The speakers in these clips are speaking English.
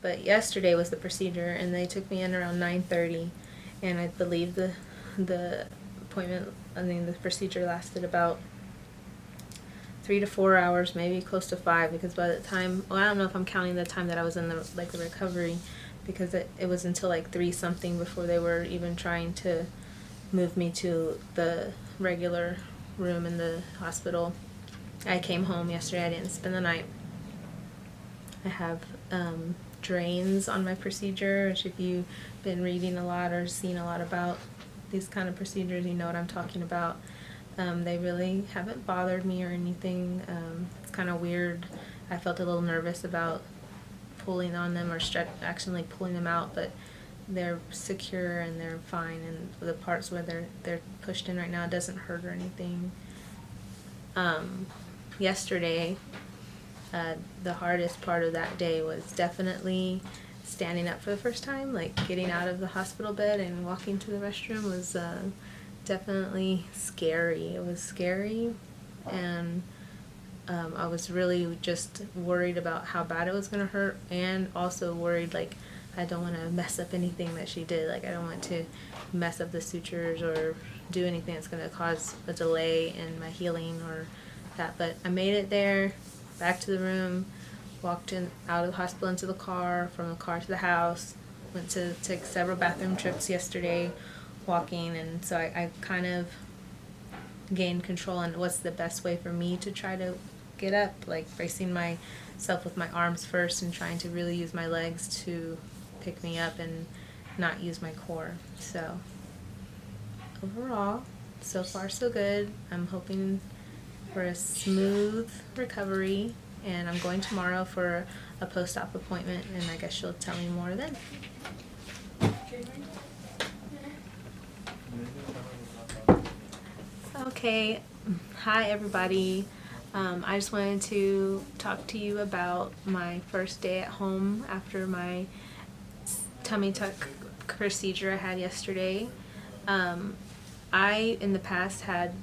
But yesterday was the procedure, and they took me in around 9:30, and I believe the appointment, the procedure lasted about 3 to 4 hours, maybe close to 5, because by the time, well, I don't know if I'm counting the time that I was in the recovery, because it was until like 3 something before they were even trying to move me to the regular room in the hospital. I came home yesterday. I didn't spend the night. I have drains on my procedure, which if you've been reading a lot or seen a lot about these kind of procedures, you know what I'm talking about. They really haven't bothered me or anything. It's kind of weird. I felt a little nervous about pulling on them or accidentally pulling them out, but they're secure and they're fine, and the parts where they're pushed in right now, it doesn't hurt or anything. Yesterday, the hardest part of that day was definitely standing up for the first time. Like getting out of the hospital bed and walking to the restroom was definitely scary. It was scary, and I was really just worried about how bad it was going to hurt, and also worried, like, I don't want to mess up anything that she did. Like, I don't want to mess up the sutures or do anything that's going to cause a delay in my healing or that. But I made it there, back to the room, walked out of the hospital into the car, from the car to the house, went to take several bathroom trips yesterday walking, and so I kind of gained control on what's the best way for me to try to get up, like bracing myself with my arms first and trying to really use my legs to pick me up and not use my core. So overall, so far so good. I'm hoping for a smooth recovery, and I'm going tomorrow for a post-op appointment, and I guess she'll tell me more then. Okay, hi everybody. I just wanted to talk to you about my first day at home after my tummy tuck procedure I had yesterday. I, in the past, have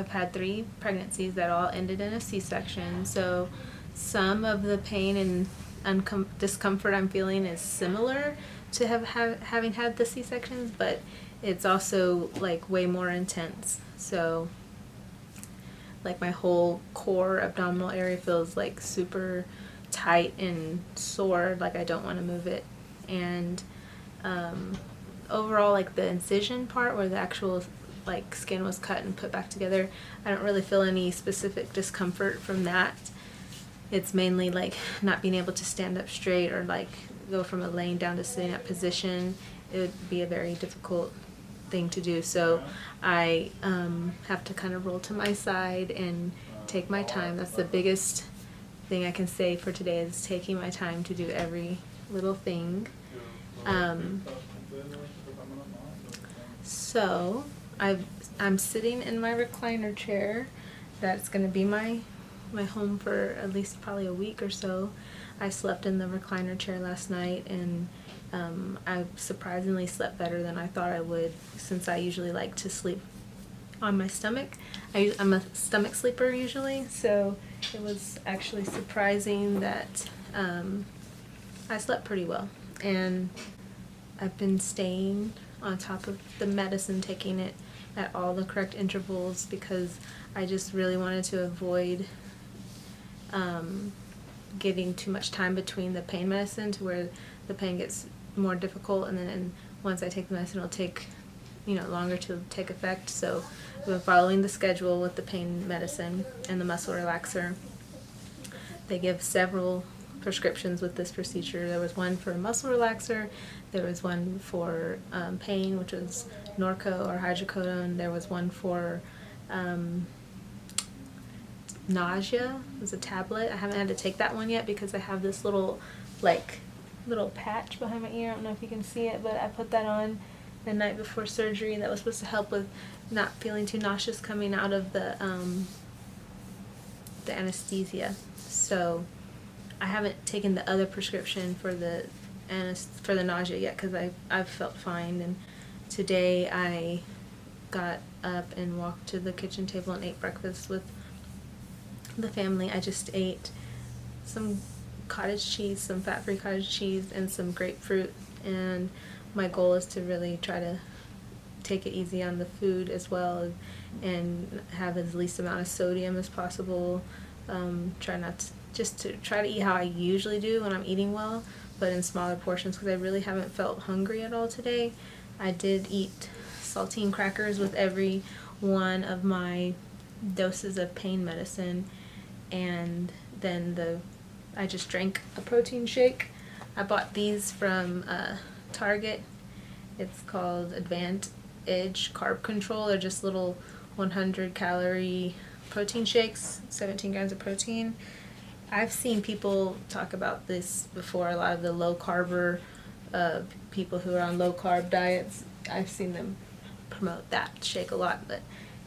had 3 pregnancies that all ended in a C-section, so some of the pain and discomfort I'm feeling is similar to having had the C-sections, but it's also like way more intense. So like my whole core abdominal area feels like super tight and sore, like I don't want to move it. And overall, like the incision part where the actual like skin was cut and put back together, I don't really feel any specific discomfort from that. It's mainly like not being able to stand up straight or like go from a laying down to sitting up position. It would be a very difficult thing to do, so I have to kind of roll to my side and take my time. That's the biggest thing I can say for today, is taking my time to do every little thing. So I'm sitting in my recliner chair. That's going to be my home for at least probably a week or so. I slept in the recliner chair last night, and I surprisingly slept better than I thought I would, since I usually like to sleep on my stomach. I'm a stomach sleeper usually, so it was actually surprising that I slept pretty well. And I've been staying on top of the medicine, taking it at all the correct intervals, because I just really wanted to avoid getting too much time between the pain medicine to where the pain gets more difficult, and then once I take the medicine it'll take longer to take effect. So I've been following the schedule with the pain medicine and the muscle relaxer. They give several prescriptions with this procedure. There was one for a muscle relaxer, there was one for pain, which was Norco or hydrocodone. There was one for nausea. It was a tablet. I haven't had to take that one yet because I have this little patch behind my ear. I don't know if you can see it, but I put that on the night before surgery. That was supposed to help with not feeling too nauseous coming out of the anesthesia. So I haven't taken the other prescription for the nausea yet, because I've felt fine. And today I got up and walked to the kitchen table and ate breakfast with the family. I just ate some cottage cheese, some fat-free cottage cheese, and some grapefruit. And my goal is to really try to take it easy on the food as well, and have as least amount of sodium as possible. Try not to, just to try to eat how I usually do when I'm eating well, but in smaller portions, because I really haven't felt hungry at all today. I did eat saltine crackers with every one of my doses of pain medicine, and then I just drank a protein shake. I bought these from Target. It's called Advanced Edge Carb Control. They're just little 100 calorie protein shakes, 17 grams of protein. I've seen people talk about this before, a lot of the low carber people who are on low carb diets. I've seen them promote that shake a lot, but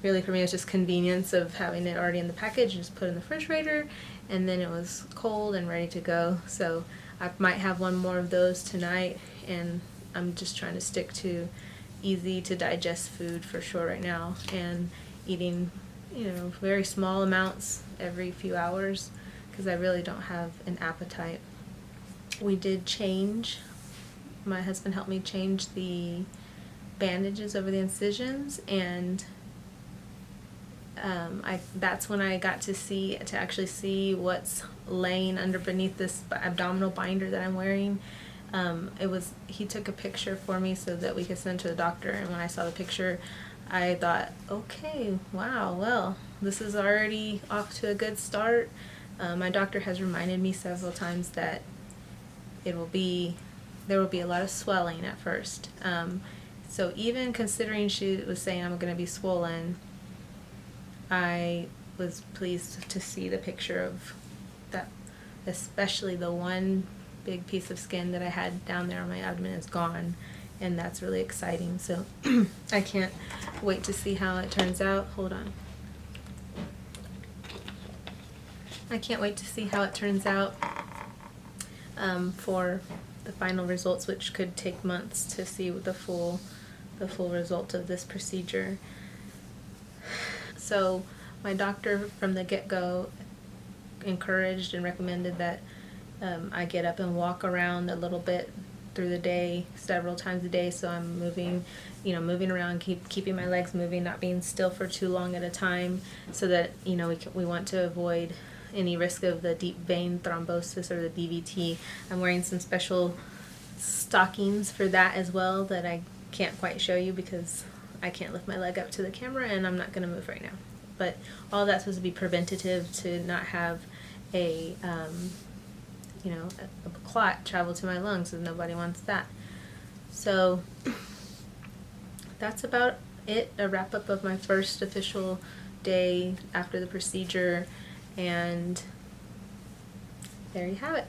really for me it's just convenience of having it already in the package, just put it in the refrigerator, and then it was cold and ready to go. So I might have one more of those tonight, and I'm just trying to stick to easy to digest food for sure right now, and eating, very small amounts every few hours, because I really don't have an appetite. We did change, my husband helped me change the bandages over the incisions, and that's when I got to actually see what's laying beneath this abdominal binder that I'm wearing. He took a picture for me so that we could send to the doctor, and when I saw the picture, I thought, okay, wow, well, this is already off to a good start. My doctor has reminded me several times that there will be a lot of swelling at first. So even considering she was saying I'm going to be swollen, I was pleased to see the picture of that, especially the one big piece of skin that I had down there on my abdomen is gone, and that's really exciting. So I can't wait to see how it turns out. Hold on. I can't wait to see how it turns out for the final results, which could take months to see the full result of this procedure. So my doctor from the get-go encouraged and recommended that I get up and walk around a little bit through the day, several times a day, so I'm moving around, keeping my legs moving, not being still for too long at a time, so that we want to avoid any risk of the deep vein thrombosis or the DVT. I'm wearing some special stockings for that as well that I can't quite show you because I can't lift my leg up to the camera and I'm not going to move right now. But all that's supposed to be preventative to not have a clot travel to my lungs, and nobody wants that. So that's about it, a wrap up of my first official day after the procedure, and there you have it.